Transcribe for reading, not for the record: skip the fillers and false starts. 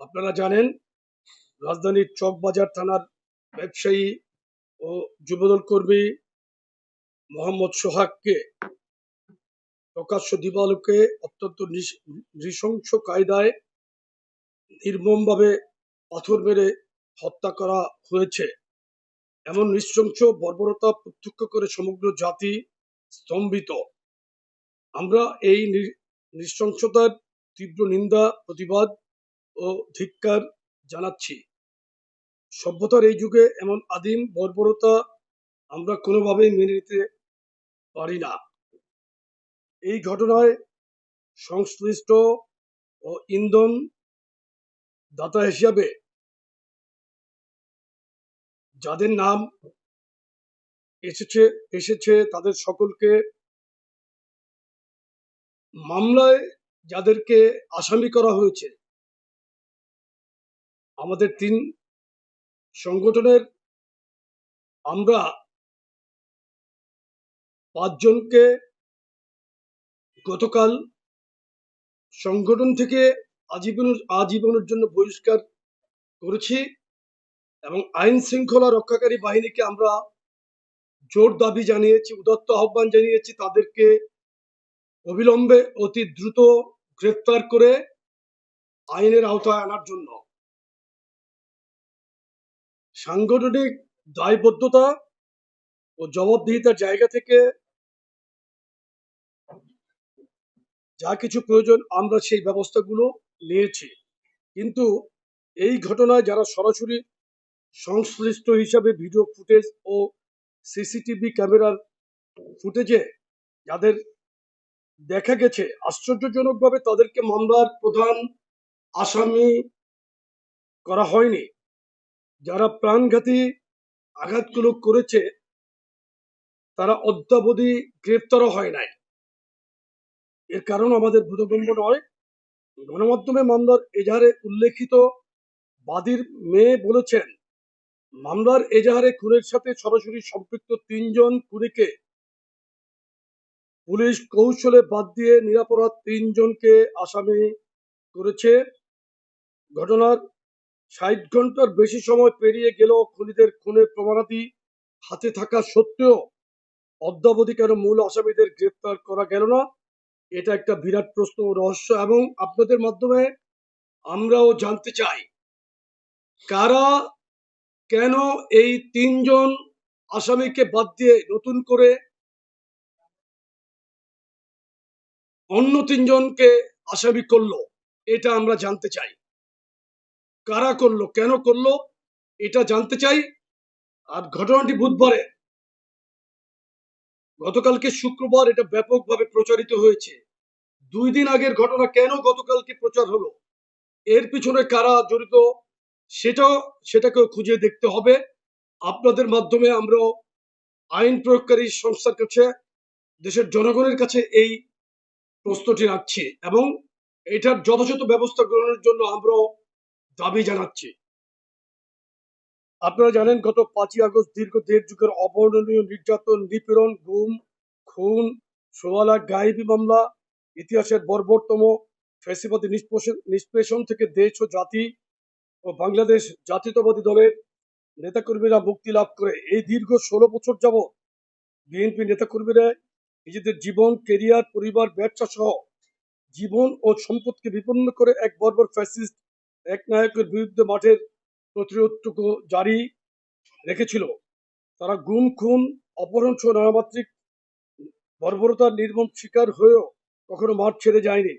আপনারা জানেন রাজধানীর চকবাজার থানার ব্যবসায়ী ও যুবদল কর্মী মোহাম্মদ সোহাগকে প্রকাশ্য দিবালোকে অত্যন্ত নৃশংস কায়দায় নির্মমভাবে পাথর মেরে হত্যা করা হয়েছে। এমন নৃশংস বর্বরতা প্রত্যক্ষ করে সমগ্র জাতি স্তম্ভিত। আমরা এই নৃশংসতার তীব্র নিন্দা, প্রতিবাদ ও ধিক্কার জানাচ্ছি। সভ্যতার এই যুগে এমন আদিম বর্বরতা আমরা কোনোভাবেই মেনে নিতে পারি না। এই ঘটনায় সংশ্লিষ্ট ও ইন্ধন দাতা হিসাবে যাদের নাম এসেছে তাদের সকলকে, মামলায় যাদেরকে আসামি করা হয়েছে, আমাদের 3 সংগঠনের আমরা 5 জনকে গতকাল সংগঠন থেকে আজীবনের জন্য বহিষ্কার করেছি এবং আইন শৃঙ্খলা রক্ষাকারী বাহিনীকে আমরা জোর দাবি জানিয়েছি, উদাত্ত আহ্বান জানিয়েছি তাদেরকে অবিলম্বে অতি দ্রুত গ্রেফতার করে আইনের আওতায় আনার জন্য। সাংগঠনিক দায়বদ্ধতা ও জবাবদিহিতার জায়গা থেকে যা কিছু প্রয়োজন আমরা সেই ব্যবস্থাগুলো নিয়েছি, কিন্তু এই ঘটনায় যারা সরাসরি সংশ্লিষ্ট হিসাবে ভিডিও ফুটেজ ও সিসিটিভি ক্যামেরার ফুটেজে যাদের দেখা গেছে, আশ্চর্যজনকভাবে তাদেরকে মামলার প্রধান আসামি করা হয়নি। যারা প্রাণঘাতী আঘাতগুলো করেছে তারা অদ্যাবধি গ্রেফতারও হয় নাই। এর কারণ আমাদের বোধগম্য নয়। গণমাধ্যমে মামলার এজাহারে উল্লেখিত বাদীর মেয়ে বলেছেন, মামলার এজাহারে খুনের সাথে সরাসরি সম্পৃক্ত 3 জন খুনিকে পুলিশ কৌশলে বাদ দিয়ে নিরপরাধ 3 জনকে আসামি করেছে। ঘটনার 60 ঘন্টার বেশি সময় পেরিয়ে গেলেও খুনিদের খুনের প্রমাণাদি হাতে থাকা সত্ত্বেও অদ্যাবধি কেন মূল আসামিদের গ্রেফতার করা গেল না, এটা একটা বিরাট প্রশ্ন ও রহস্য। এবং আপনাদের মাধ্যমে আমরাও জানতে চাই, কারা কেন এই 3 জন আসামিকে বাদ দিয়ে নতুন করে অন্য 3 জনকে আসামি করলো, এটা আমরা জানতে চাই। কারা করলো, কেন করলো, এটা জানতে চাই। আর ঘটনাটি বুধবারে, গতকালকে শুক্রবার এটা ব্যাপকভাবে প্রচারিত হয়েছে। 2 দিন আগের ঘটনা কেন গতকালকে প্রচার হলো, এর পিছনে কারা জড়িত সেটাকেও খুঁজে দেখতে হবে। আপনাদের মাধ্যমে আমরা আইন প্রয়োগকারী সংস্থার কাছে, দেশের জনগণের কাছে এই প্রশ্নটি রাখছি এবং এটার যথাযথ ব্যবস্থা গ্রহণের জন্য আমরা দাবি জানাচ্ছি। আপনারা জানেন, গত 5ই আগস্ট দীর্ঘ 1.5 যুগের অবর্ণনীয় নির্যাতন, নিপীড়ন, গুম, খুন, 16 লাখ গায়েবী মামলা, ইতিহাসের বর্বরতম ফ্যাসিবাদী নিষ্পেষণ থেকে দেশ ও জাতি ও বাংলাদেশ জাতীয়তাবাদী দলের নেতাকর্মীরা মুক্তি লাভ করে এই দীর্ঘ 16 বছর যাবৎ বিএনপি নেতাকর্মীরা নিজেদের জীবন, কেরিয়ার, পরিবার, ব্যবসা সহ জীবন ও সম্পদকে বিপন্ন করে এক বর্বর ফ্যাসিস্ট একনায়কের বিরুদ্ধে মাঠের প্রতিরোধটুকু জারি রেখেছিল। তারা গুম, খুন, অপহরণ সহ নানামাত্রিক বর্বরতার নির্মম শিকার হয়েও কখনো মাঠ ছেড়ে যায়নি।